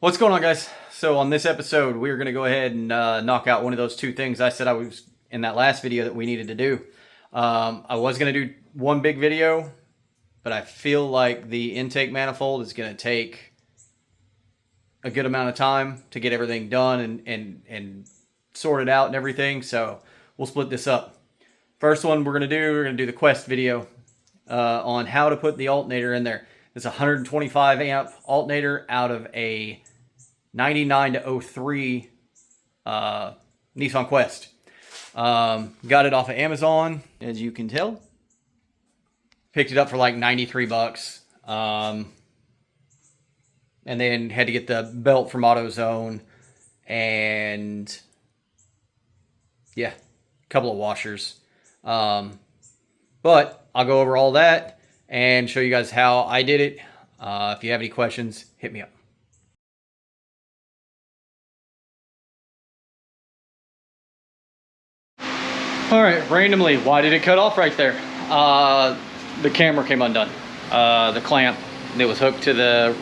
What's going on, guys? So on this episode, we're going to go ahead and knock out one of those two things I said I was in that last video that we needed to do. I was going to do one big video, but I feel like the intake manifold is going to take a good amount of time to get everything done and sorted out and everything. So we'll split this up. First one we're going to do the Quest video on how to put the alternator in there. It's a 125 amp alternator out of a 99 to 03 Nissan Quest. Got it off of Amazon, as you can tell. Picked it up for like 93 bucks. And then had to get the belt from AutoZone. And yeah, a couple of washers. But I'll go over all that and show you guys how I did it. If you have any questions, hit me up. All right, randomly, why did it cut off right there? The camera came undone. The clamp that was hooked to the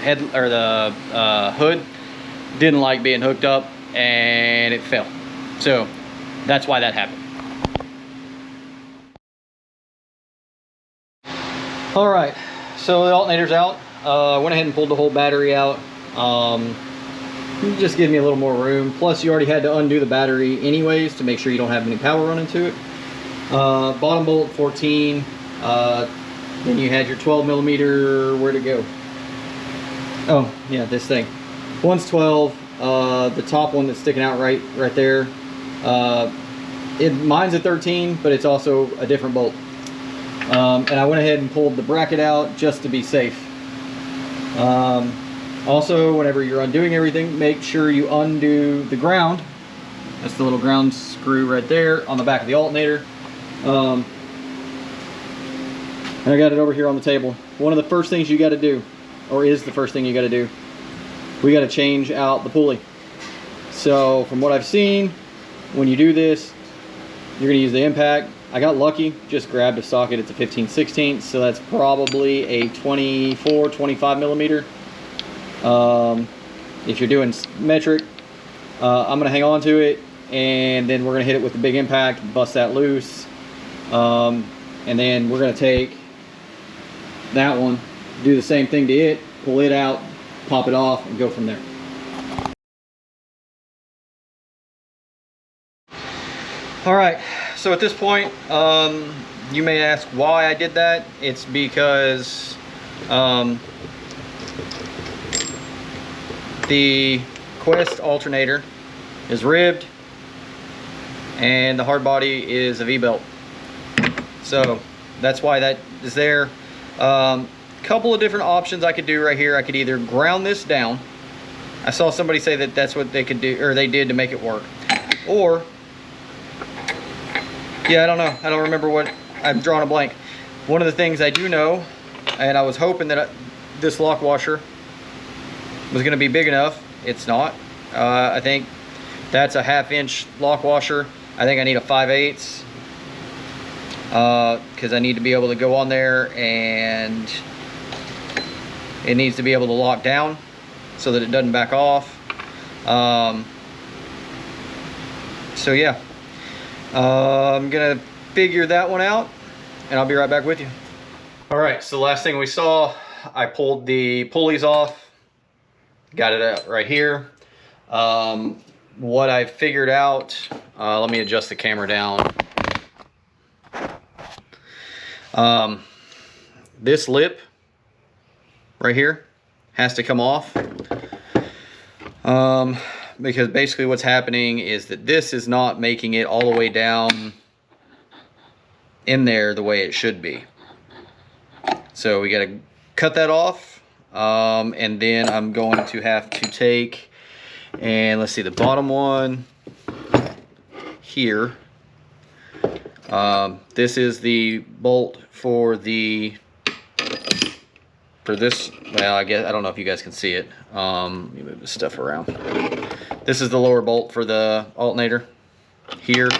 head or the hood didn't like being hooked up, and it fell. So that's why that happened. All right, so the alternator's out. Went ahead and pulled the whole battery out. Just give me a little more room. Plus, you already had to undo the battery anyways to make sure you don't have any power running to it. Bottom bolt 14. Then you had your 12 millimeter. Where'd it go? Oh, yeah, this thing. One's 12. The top one that's sticking out right there. Mine's a 13, but it's also a different bolt. And I went ahead and pulled the bracket out just to be safe. Also, whenever you're undoing everything, make sure you undo the ground. That's the little ground screw right there on the back of the alternator. And I got it over here on the table. One of the first things you got to do, or is the first thing you got to do, we got to change out the pulley. So from what I've seen, when you do this, you're going to use the impact. I got lucky, just grabbed a socket. It's a 15/16, so that's probably a 24, 25 millimeter. If you're doing metric, I'm gonna hang on to it, and then we're gonna hit it with the big impact, bust that loose, and then we're gonna take that one, do the same thing to it, pull it out, pop it off, and go from there. All right, so at this point, you may ask why I did that. It's because the Quest alternator is ribbed and the Hardbody is a V-belt. So that's why that is there. Couple of different options I could do right here. I could either ground this down. I saw somebody say that that's what they could do, or they did, to make it work. Or, yeah, I don't know. I don't remember what, I've drawn a blank. One of the things I do know, and I was hoping that this lock washer was going to be big enough. It's not. I think that's a 1/2 inch lock washer. I think I need a 5/8 because I need to be able to go on there, and it needs to be able to lock down so that it doesn't back off. So yeah, I'm gonna figure that one out, and I'll be right back with you. All right, so the last thing we saw, I pulled the pulleys off. Got it out right here. What I figured out, let me adjust the camera down. This lip right here has to come off. Because basically what's happening is that this is not making it all the way down in there the way it should be. So we got to cut that off. And then I'm going to have to take, and let's see, the bottom one here. This is the bolt for this. Well, I guess I don't know if you guys can see it. Let me move this stuff around. This is the lower bolt for the alternator here.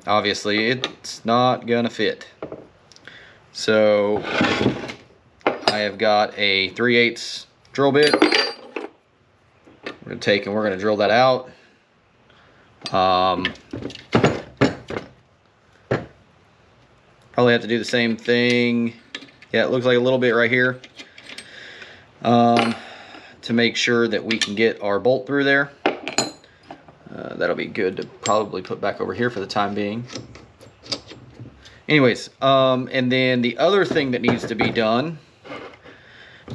Obviously, it's not gonna fit. So I have got a 3/8 drill bit. We're going to take and we're going to drill that out. Probably have to do the same thing. Yeah, it looks like a little bit right here. To make sure that we can get our bolt through there. That'll be good to probably put back over here for the time being. Anyways, and then the other thing that needs to be done,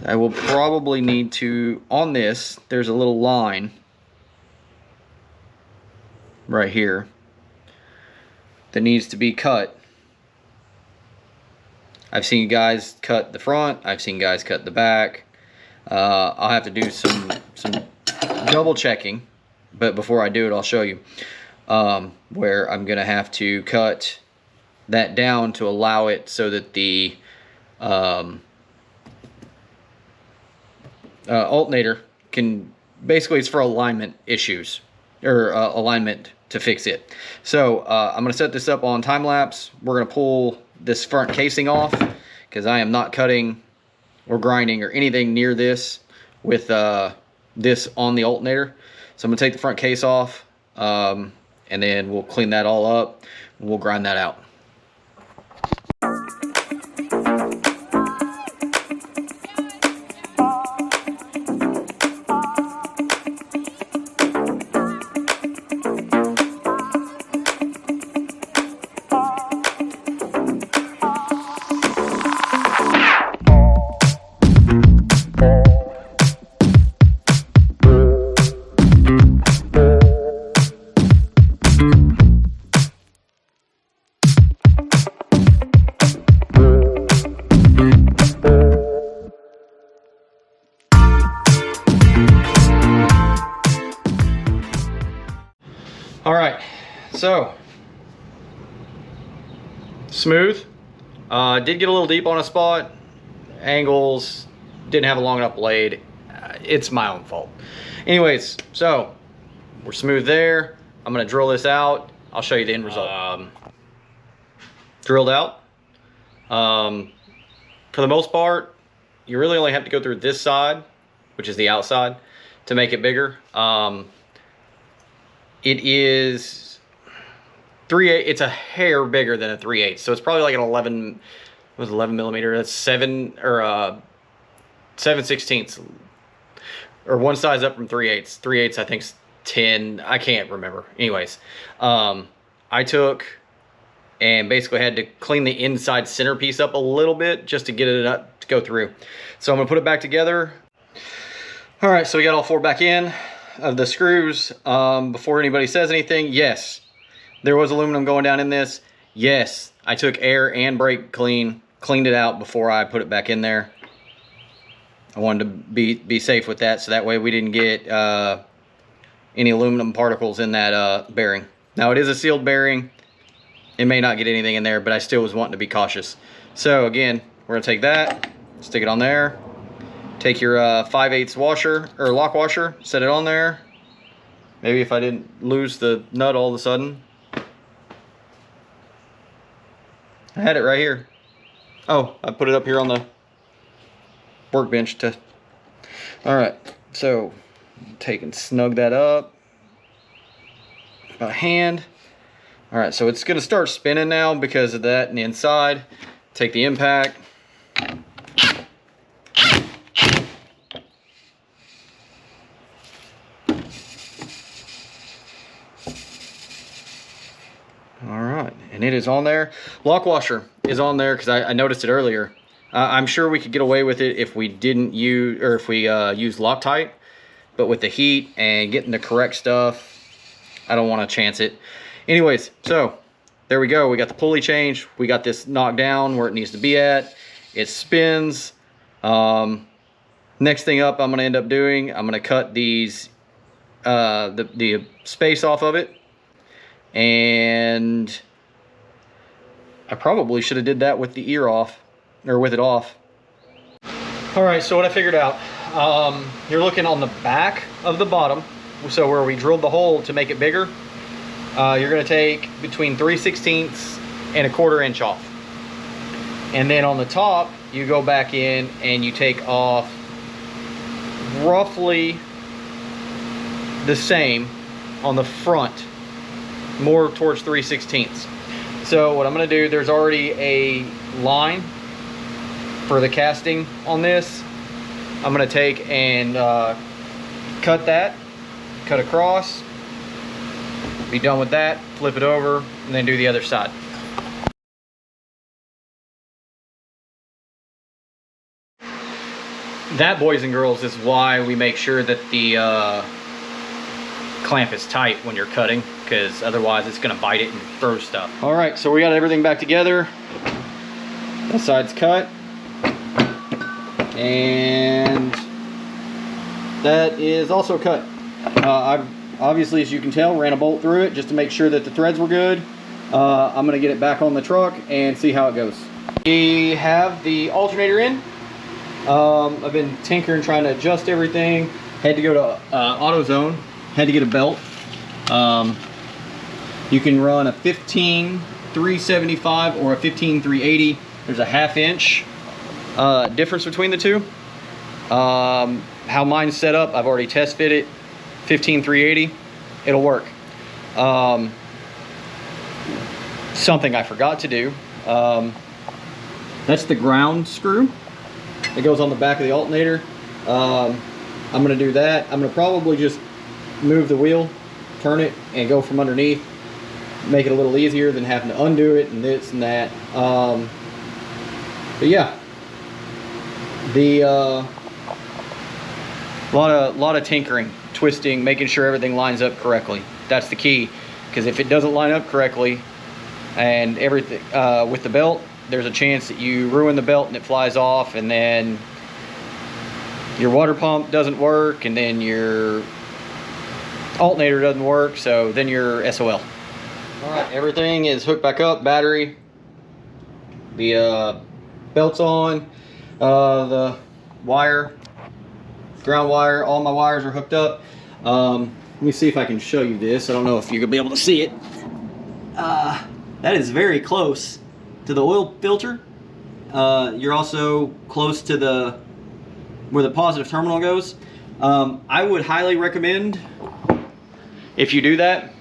I will probably need to, on this, there's a little line right here that needs to be cut. I've seen guys cut the front, I've seen guys cut the back. I'll have to do some double checking, but before I do it, I'll show you where I'm gonna have to cut that down to allow it so that the alternator can, basically it's for alignment issues, or alignment to fix it. So I'm gonna set this up on time lapse. We're gonna pull this front casing off because I am not cutting or grinding or anything near this with this on the alternator. So I'm gonna take the front case off, and then we'll clean that all up and we'll grind that out. All right, so smooth. Did get a little deep on a spot. Angles, didn't have a long enough blade. It's my own fault. Anyways, so we're smooth there. I'm gonna drill this out. I'll show you the end result. Drilled out. For the most part, you really only have to go through this side, which is the outside, to make it bigger. It is 3/8. It's a hair bigger than a 3/8, so it's probably like an 11. Was 11 millimeter? That's 7 or 7/16, or one size up from 3/8. 3/8 I think's 10. I can't remember. Anyways, I took and basically had to clean the inside centerpiece up a little bit just to get it up to go through. So I'm gonna put it back together. All right, so we got all 4 back in of the screws. Before anybody says anything, yes, there was aluminum going down in this. Yes, I took air and brake cleaned it out before I put it back in there. I wanted to be safe with that, so that way we didn't get any aluminum particles in that bearing. Now it is a sealed bearing. It may not get anything in there, but I still was wanting to be cautious. So again, we're gonna take that, stick it on there. Take your 5/8 washer or lock washer, set it on there. Maybe if I didn't lose the nut all of a sudden. I had it right here. Oh, I put it up here on the workbench to. All right, so take and snug that up by hand. All right, so it's gonna start spinning now because of that and the inside. Take the impact. And it is on there. Lock washer is on there because I noticed it earlier. I'm sure we could get away with it if we didn't use, or if we use Loctite, but with the heat and getting the correct stuff, I don't want to chance it. Anyways, so there we go. We got the pulley change. We got this knocked down where it needs to be at. It spins. Next thing up I'm going to end up doing, I'm going to cut these the space off of it, and I probably should have did that with the ear off, or with it off. All right, so what I figured out, you're looking on the back of the bottom, so where we drilled the hole to make it bigger, you're gonna take between 3/16 and 1/4 inch off. And then on the top, you go back in and you take off roughly the same on the front, more towards 3/16. So what I'm going to do, there's already a line for the casting on this. I'm going to take and cut across, be done with that, flip it over, and then do the other side. That, boys and girls, is why we make sure that the clamp is tight when you're cutting, because otherwise it's going to bite it and throw stuff. All right, so we got everything back together. That side's cut, and that is also cut. I've obviously, as you can tell, ran a bolt through it just to make sure that the threads were good. I'm going to get it back on the truck and see how it goes. We have the alternator in. I've been tinkering, trying to adjust everything. Had to go to AutoZone. Had to get a belt. You can run a 15-375 or a 15-380. There's a 1/2 inch difference between the two. How mine's set up, I've already test fit it. 15-380, it'll work. Something I forgot to do. That's the ground screw that goes on the back of the alternator. I'm gonna do that. I'm gonna probably just move the wheel, turn it, and go from underneath. Make it a little easier than having to undo it and this and that. But yeah, the lot of tinkering, twisting, making sure everything lines up correctly. That's the key, because if it doesn't line up correctly and everything with the belt, there's a chance that you ruin the belt and it flies off, and then your water pump doesn't work, and then your alternator doesn't work, so then you're SOL. All right, everything is hooked back up, battery, the belt's on, the wire, ground wire, all my wires are hooked up. Let me see if I can show you this. I don't know if you're gonna be able to see it. That is very close to the oil filter. You're also close to where the positive terminal goes. I would highly recommend, if you do that,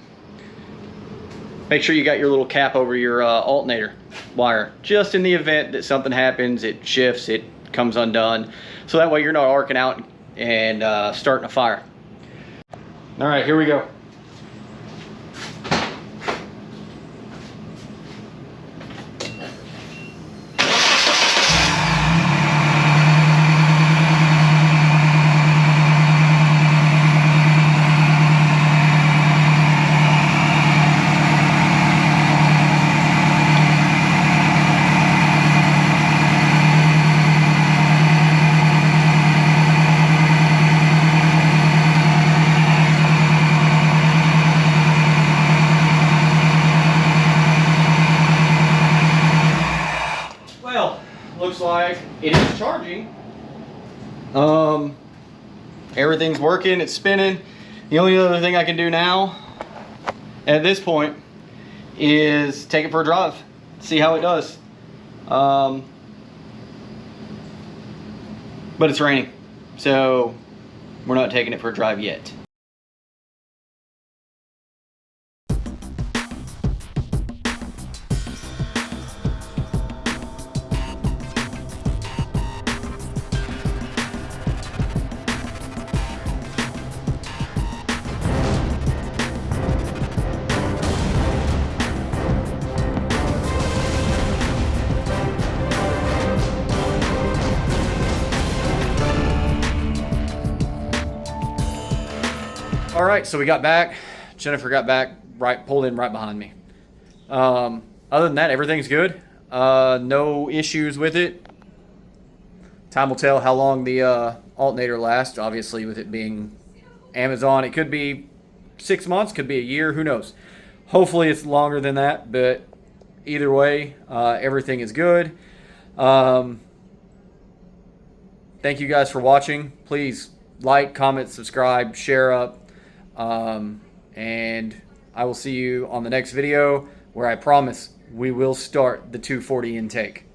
make sure you got your little cap over your alternator wire, just in the event that something happens, it shifts, it comes undone, so that way you're not arcing out and starting a fire. All right, here we go. Looks like it is charging. Everything's working, it's spinning. The only other thing I can do now at this point is take it for a drive, see how it does. But it's raining, so we're not taking it for a drive yet. All right, so we got back. Jennifer got back, pulled in right behind me. Other than that, everything's good. No issues with it. Time will tell how long the alternator lasts. Obviously, with it being Amazon, it could be 6 months, could be a year, who knows. Hopefully it's longer than that, but either way, everything is good. Thank you guys for watching. Please like, comment, subscribe, share up. And I will see you on the next video, where I promise we will start the 240 intake.